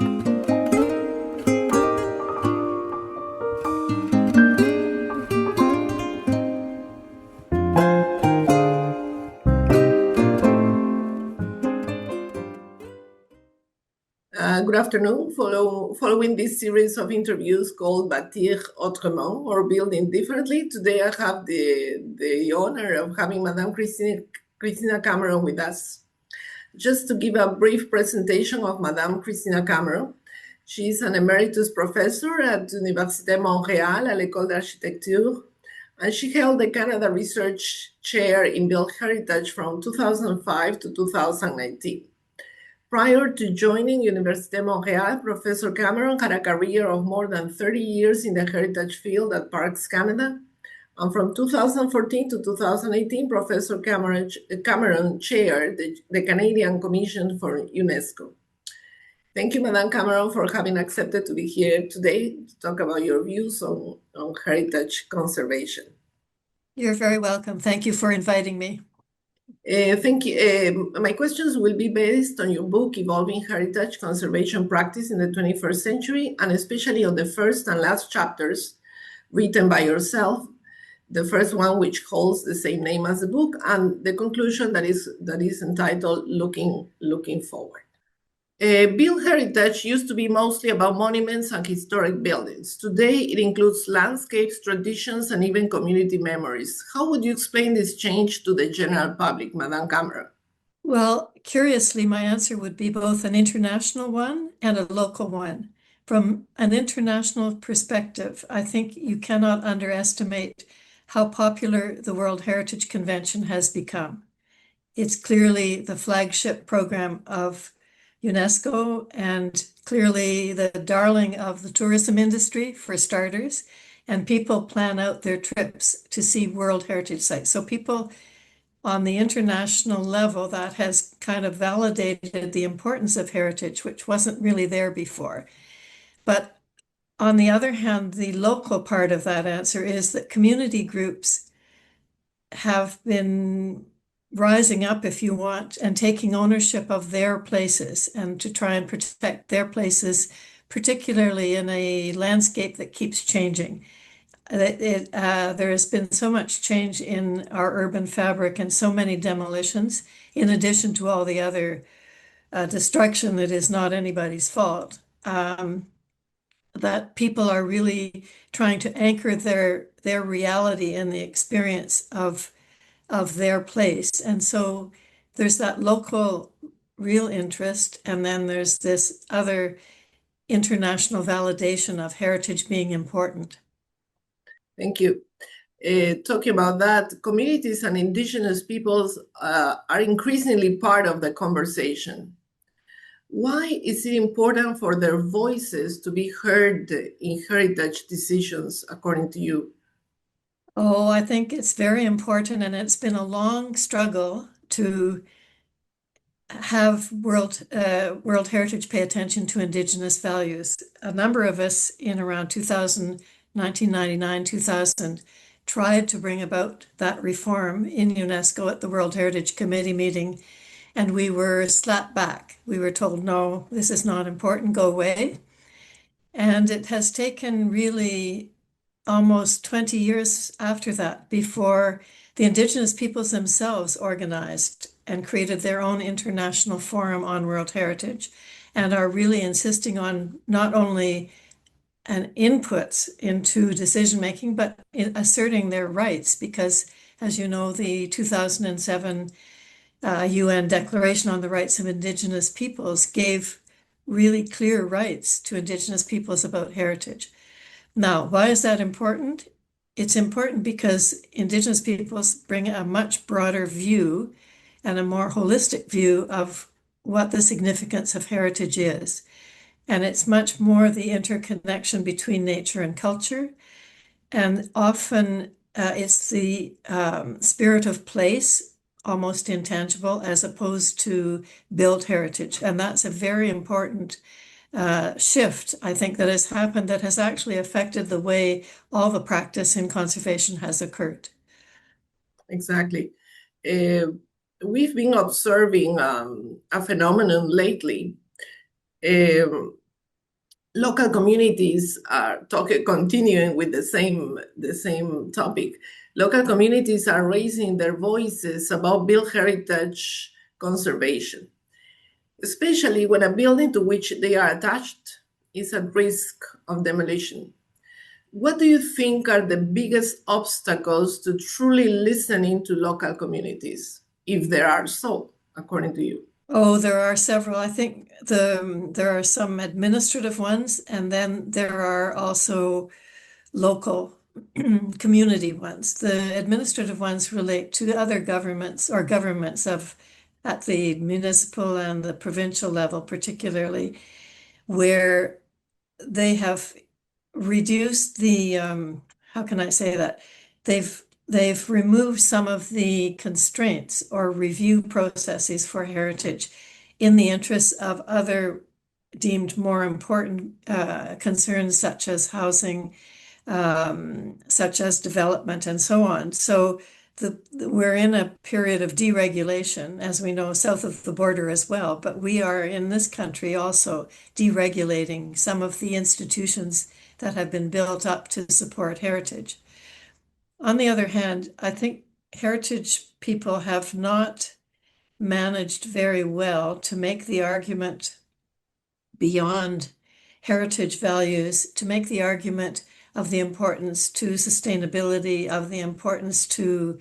Good afternoon. Following this series of interviews called Bâtir, autrement, or Building Differently, today I have the honor of having Madame Christina Cameron with us. Just to give a brief presentation of Madame Christina Cameron, she is an emeritus professor at Université Montréal à l'École d'Architecture, and she held the Canada Research Chair in Built Heritage from 2005 to 2019. Prior to joining Université Montréal, Professor Cameron had a career of more than 30 years in the heritage field at Parks Canada. And from 2014 to 2018, Professor Cameron chaired the Canadian Commission for UNESCO. Thank you, Madame Cameron, for having accepted to be here today to talk about your views on heritage conservation. You're very welcome. Thank you for inviting me. Thank you. My questions will be based on your book, Evolving Heritage Conservation Practice in the 21st Century, and especially on the first and last chapters written by yourself. The first one, which holds the same name as the book, and the conclusion that is entitled Looking Forward. Built heritage used to be mostly about monuments and historic buildings. Today, it includes landscapes, traditions, and even community memories. How would you explain this change to the general public, Madame Cameron? Well, curiously, my answer would be both an international one and a local one. From an international perspective, I think you cannot underestimate how popular the World Heritage Convention has become. It's clearly the flagship program of UNESCO and clearly the darling of the tourism industry, for starters, and people plan out their trips to see World Heritage sites. So people on the international level, that has kind of validated the importance of heritage, which wasn't really there before. But on the other hand, the local part of that answer is that community groups have been rising up, if you want, and taking ownership of their places and to try and protect their places, particularly in a landscape that keeps changing. There has been so much change in our urban fabric and so many demolitions, in addition to all the other destruction that is not anybody's fault, that people are really trying to anchor their reality in the experience of their place. And so there's that local real interest, and then there's this other international validation of heritage being important. Thank you. Talking about that, communities and indigenous peoples are increasingly part of the conversation. Why is it important for their voices to be heard in heritage decisions, according to you? Oh, I think it's very important, and it's been a long struggle to have World Heritage pay attention to Indigenous values. A number of us in around 2000, 1999, 2000, tried to bring about that reform in UNESCO at the World Heritage Committee meeting, and we were slapped back. We were told, no, this is not important, go away. And it has taken really almost 20 years after that before the Indigenous peoples themselves organized and created their own international forum on World Heritage, and are really insisting on not only an inputs into decision-making, but in asserting their rights, because, as you know, the 2007 UN Declaration on the Rights of Indigenous Peoples gave really clear rights to Indigenous peoples about heritage. Now, why is that important? It's important because Indigenous peoples bring a much broader view and a more holistic view of what the significance of heritage is. And it's much more the interconnection between nature and culture. And often it's the spirit of place, almost intangible, as opposed to built heritage. And that's a very important shift, I think, that has happened, that has actually affected the way all the practice in conservation has occurred. Exactly. We've been observing a phenomenon lately local communities are continuing with the same topic. Local communities are raising their voices about built heritage conservation, especially when a building to which they are attached is at risk of demolition. What do you think are the biggest obstacles to truly listening to local communities, if there are so, according to you? Oh, there are several. I think there are some administrative ones, and then there are also local community ones. The administrative ones relate to other governments or governments of at the municipal and the provincial level, particularly, where they have reduced the how can I say that? They've removed some of the constraints or review processes for heritage in the interests of other deemed more important concerns such as housing, such as development, and so on. So we're in a period of deregulation, as we know, south of the border as well, but we are in this country also deregulating some of the institutions that have been built up to support heritage. On the other hand, I think heritage people have not managed very well to make the argument beyond heritage values, to make the argument of the importance to sustainability, of the importance to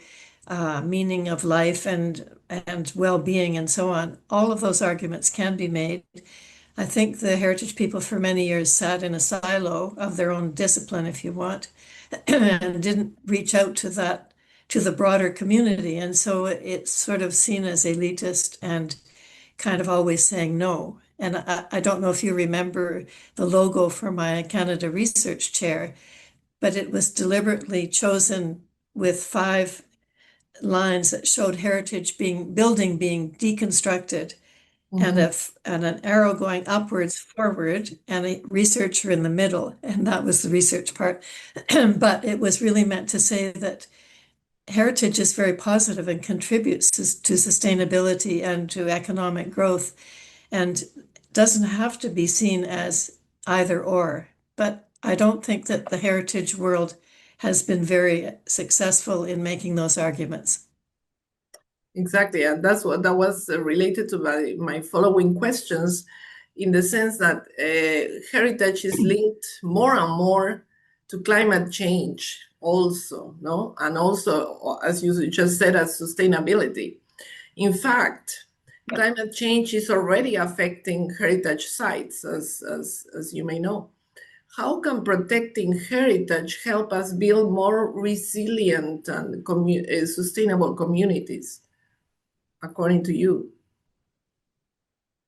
meaning of life and well-being and so on. All of those arguments can be made. I think the heritage people for many years sat in a silo of their own discipline, if you want, and didn't reach out to the broader community. And so it's sort of seen as elitist and kind of always saying no. And I don't know if you remember the logo for my Canada Research Chair, but it was deliberately chosen with 5 lines that showed heritage building being deconstructed Mhm. and an arrow going upwards forward and a researcher in the middle. And that was the research part. But it was really meant to say that heritage is very positive and contributes to sustainability and to economic growth and doesn't have to be seen as either or. But I don't think that the heritage world has been very successful in making those arguments. Exactly, and that's what that was related to my following questions, in the sense that heritage is linked more and more to climate change, also, no, and also, as you just said, as sustainability. In fact, climate change is already affecting heritage sites, as you may know. How can protecting heritage help us build more resilient and sustainable communities, according to you?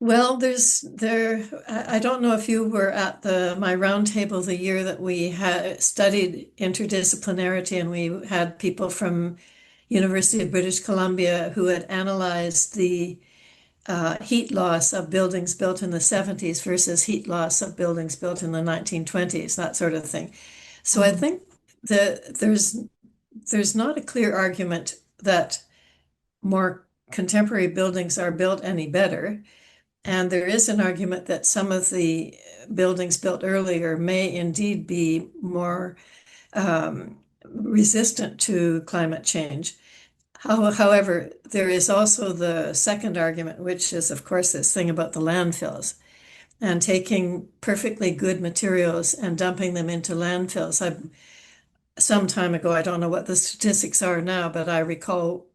Well, I don't know if you were at my roundtable the year that we had studied interdisciplinarity and we had people from University of British Columbia who had analyzed the heat loss of buildings built in the 70s versus heat loss of buildings built in the 1920s, that sort of thing. So I Mhm. think there's not a clear argument that more contemporary buildings are built any better. And there is an argument that some of the buildings built earlier may indeed be more resistant to climate change. However, there is also the second argument, which is, of course, this thing about the landfills and taking perfectly good materials and dumping them into landfills. Some time ago, I don't know what the statistics are now, but I recall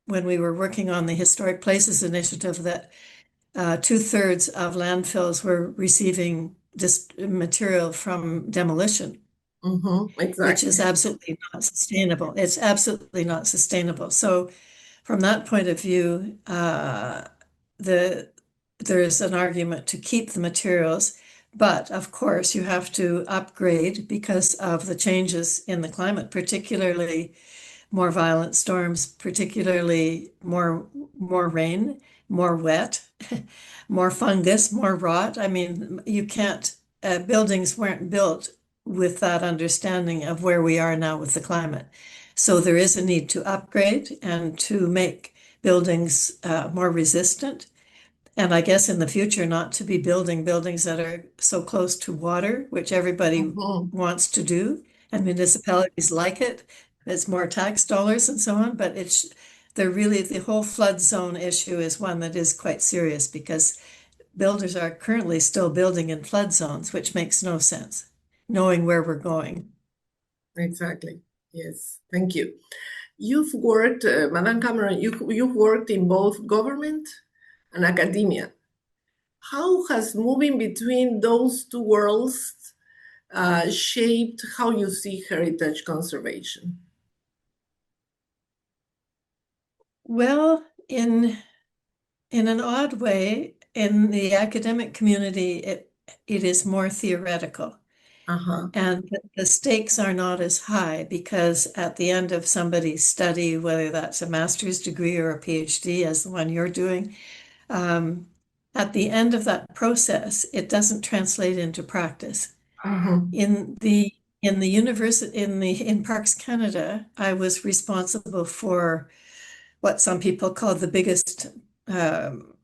when we were working on the Historic Places Initiative that 2/3 of landfills were receiving just material from demolition, which is Exactly. absolutely not sustainable. It's absolutely not sustainable. So from that point of view, the there's an argument to keep the materials, but of course you have to upgrade because of the changes in the climate, particularly more violent storms, particularly more rain, more wet, more fungus, more rot. I mean, you can't, buildings weren't built with that understanding of where we are now with the climate. So there is a need to upgrade and to make buildings more resistant. And I guess in the future, not to be building buildings that are so close to water, which everybody Mhm. wants to do, and municipalities like it. It's more tax dollars and so on, but the whole flood zone issue is one that is quite serious because builders are currently still building in flood zones, which makes no sense, knowing where we're going. Exactly. Yes. Thank you. You've worked, Madam Cameron, you've worked in both government and academia. How has moving between those two worlds shaped how you see heritage conservation? Well, in an odd way, in the academic community, it is more theoretical. Uh-huh. And the stakes are not as high because at the end of somebody's study, whether that's a master's degree or a PhD, as the one you're doing, um, at the end of that process, it doesn't translate into practice. Mhm. In the university in Parks Canada, I was responsible for what some people call the biggest um,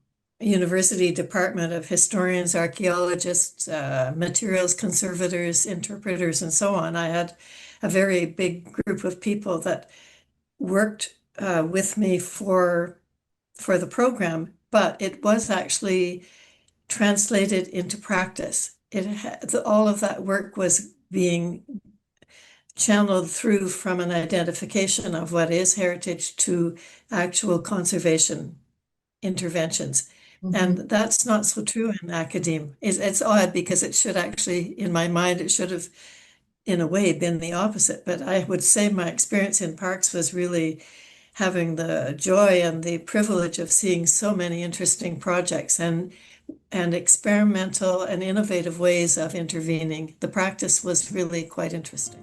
university department of historians, archaeologists, materials conservators, interpreters, and so on. I had a very big group of people that worked with me for the program, but it was actually translated into practice. All of that work was being channeled through from an identification of what is heritage to actual conservation interventions. And Mhm. that's not so true in academia. It's odd because it should actually, in my mind, it should have, in a way, been the opposite. But I would say my experience in parks was really having the joy and the privilege of seeing so many interesting projects and experimental and innovative ways of intervening. The practice was really quite interesting.